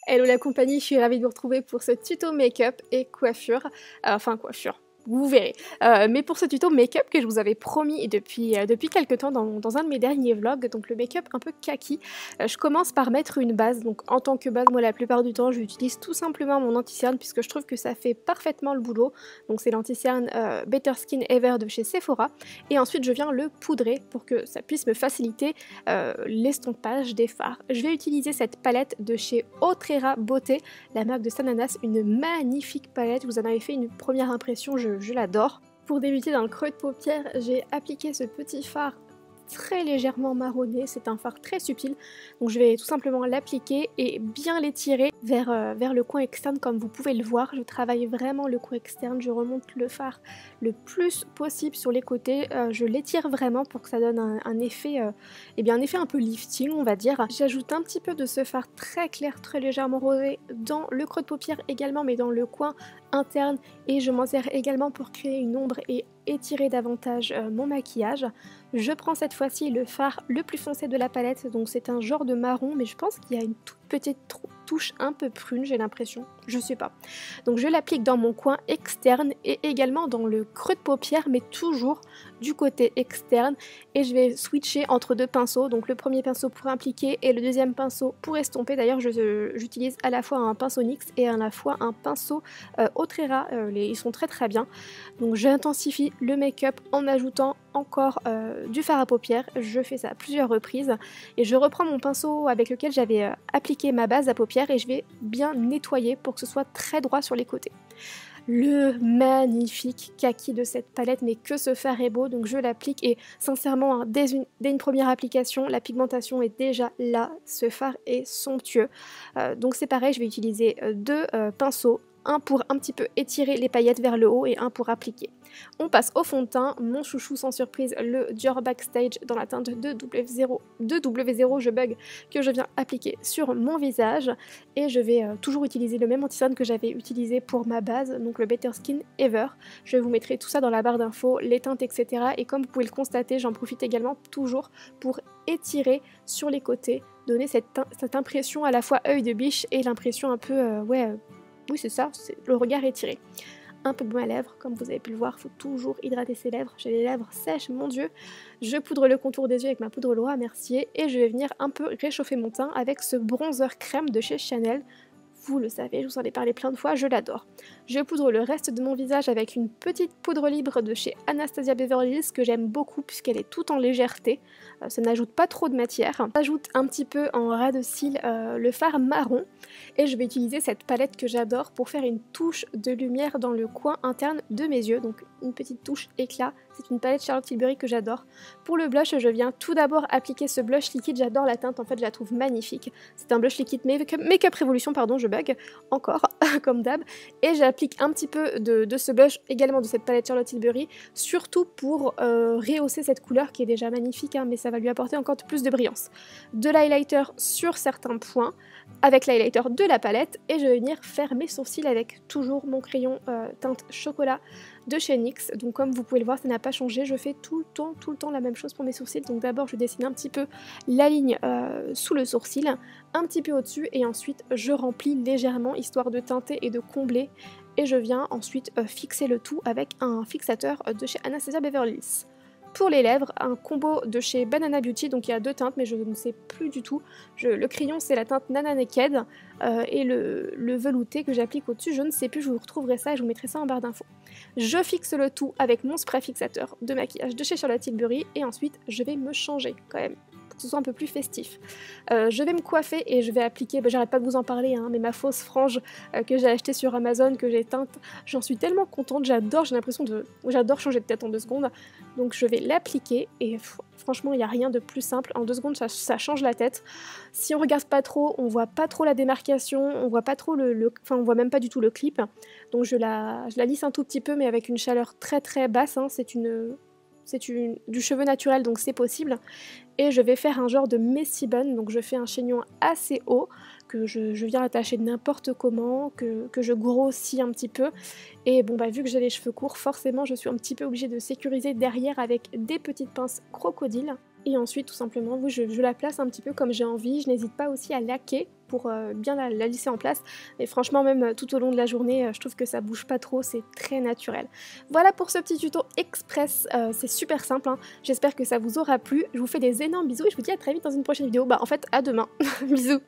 Hello la compagnie, je suis ravie de vous retrouver pour ce tuto make-up et coiffure, enfin coiffure, vous verrez. Mais pour ce tuto make-up que je vous avais promis depuis quelques temps dans un de mes derniers vlogs, donc le make-up un peu kaki, je commence par mettre une base. Donc en tant que base, moi la plupart du temps j'utilise tout simplement mon anti-cerne puisque je trouve que ça fait parfaitement le boulot. Donc c'est l'anti-cerne Better Skin Ever de chez Sephora. Et ensuite je viens le poudrer pour que ça puisse me faciliter l'estompage des fards. Je vais utiliser cette palette de chez Otrera Beauté, la marque de Sananas, une magnifique palette. Vous en avez fait une première impression, je l'adore. Pour débuter dans le creux de paupière, j'ai appliqué ce petit fard très légèrement marronné, c'est un fard très subtil, donc je vais tout simplement l'appliquer et bien l'étirer vers le coin externe comme vous pouvez le voir. Je travaille vraiment le coin externe, je remonte le fard le plus possible sur les côtés, je l'étire vraiment pour que ça donne un effet, un effet un peu lifting on va dire. J'ajoute un petit peu de ce fard très clair, très légèrement rosé dans le creux de paupière également, mais dans le coin interne, et je m'en sers également pour créer une ombre et étirer davantage mon maquillage. Je prends cette fois-ci le fard le plus foncé de la palette, donc c'est un genre de marron, mais je pense qu'il y a une toute petite touche un peu prune, j'ai l'impression, je sais pas. Donc je l'applique dans mon coin externe et également dans le creux de paupière, mais toujours du côté externe, et je vais switcher entre deux pinceaux, donc le premier pinceau pour appliquer et le deuxième pinceau pour estomper. D'ailleurs j'utilise à la fois un pinceau NYX et à la fois un pinceau Otrera, ils sont très bien. Donc j'intensifie le make-up en ajoutant encore du fard à paupières. Je fais ça à plusieurs reprises et je reprends mon pinceau avec lequel j'avais appliqué ma base à paupières et je vais bien nettoyer pour que ce soit très droit sur les côtés. Le magnifique kaki de cette palette, mais que ce fard est beau, donc je l'applique et sincèrement hein, dès une première application la pigmentation est déjà là, ce fard est somptueux. Donc c'est pareil, je vais utiliser deux pinceaux, un pour un petit peu étirer les paillettes vers le haut et un pour appliquer. On passe au fond de teint, mon chouchou sans surprise, le Dior Backstage dans la teinte de W0, je bug, que je viens appliquer sur mon visage, et je vais toujours utiliser le même anti-cerne que j'avais utilisé pour ma base, donc le Better Skin Ever. Je vous mettrai tout ça dans la barre d'infos, les teintes, etc. Et comme vous pouvez le constater, j'en profite également toujours pour étirer sur les côtés, donner cette impression à la fois œil de biche et l'impression un peu, oui c'est ça, c'est le regard étiré. Un peu de baume à lèvres, comme vous avez pu le voir, il faut toujours hydrater ses lèvres. J'ai les lèvres sèches, mon dieu. Je poudre le contour des yeux avec ma poudre Laura Mercier et je vais venir un peu réchauffer mon teint avec ce bronzer crème de chez Chanel. Vous le savez, je vous en ai parlé plein de fois, je l'adore. Je poudre le reste de mon visage avec une petite poudre libre de chez Anastasia Beverly Hills que j'aime beaucoup puisqu'elle est toute en légèreté. Ça n'ajoute pas trop de matière. J'ajoute un petit peu en ras de cils le fard marron et je vais utiliser cette palette que j'adore pour faire une touche de lumière dans le coin interne de mes yeux. Donc une petite touche éclat. C'est une palette Charlotte Tilbury que j'adore. Pour le blush, je viens tout d'abord appliquer ce blush liquide. J'adore la teinte, en fait je la trouve magnifique. C'est un blush liquide Make-up Revolution, pardon, je bug encore, comme d'hab. Et j'applique un petit peu de ce blush, également de cette palette Charlotte Tilbury, surtout pour rehausser cette couleur qui est déjà magnifique, hein, mais ça va lui apporter encore plus de brillance. De l'highlighter sur certains points, avec l'highlighter de la palette, et je vais venir faire mes sourcils avec toujours mon crayon teinte chocolat de chez NYX. Donc comme vous pouvez le voir, ça n'a pas changé, je fais tout le temps la même chose pour mes sourcils. Donc d'abord je dessine un petit peu la ligne sous le sourcil, un petit peu au-dessus, et ensuite je remplis légèrement histoire de teinter et de combler, et je viens ensuite fixer le tout avec un fixateur de chez Anastasia Beverly Hills. Pour les lèvres, un combo de chez Banana Beauty, donc il y a deux teintes mais je ne sais plus du tout. Le crayon c'est la teinte Nana Naked et le velouté que j'applique au-dessus, je ne sais plus, je vous retrouverai ça et je vous mettrai ça en barre d'infos. Je fixe le tout avec mon spray fixateur de maquillage de chez Charlotte Tilbury et ensuite je vais me changer quand même, pour que ce soit un peu plus festif. Je vais me coiffer et je vais appliquer, j'arrête pas de vous en parler, hein, mais ma fausse frange que j'ai achetée sur Amazon, que j'ai teinte, j'en suis tellement contente, j'adore, j'ai l'impression j'adore changer de tête en 2 secondes. Donc je vais l'appliquer et franchement il n'y a rien de plus simple, en 2 secondes ça change la tête. Si on regarde pas trop, on voit pas trop la démarcation, on voit pas trop on voit même pas du tout le clip. Donc je la lisse un tout petit peu mais avec une chaleur très basse, hein, c'est du cheveu naturel donc c'est possible. Et je vais faire un genre de messy bun, donc je fais un chignon assez haut que je viens attacher n'importe comment, que je grossis un petit peu. Et bon vu que j'ai les cheveux courts, forcément je suis un petit peu obligée de sécuriser derrière avec des petites pinces crocodiles. Et ensuite tout simplement je la place un petit peu comme j'ai envie, je n'hésite pas aussi à laquer pour bien la lisser en place. Et franchement, même tout au long de la journée, je trouve que ça bouge pas trop, c'est très naturel. Voilà pour ce petit tuto express, c'est super simple, hein. J'espère que ça vous aura plu. Je vous fais des énormes bisous et je vous dis à très vite dans une prochaine vidéo. Bah en fait, à demain. Bisous.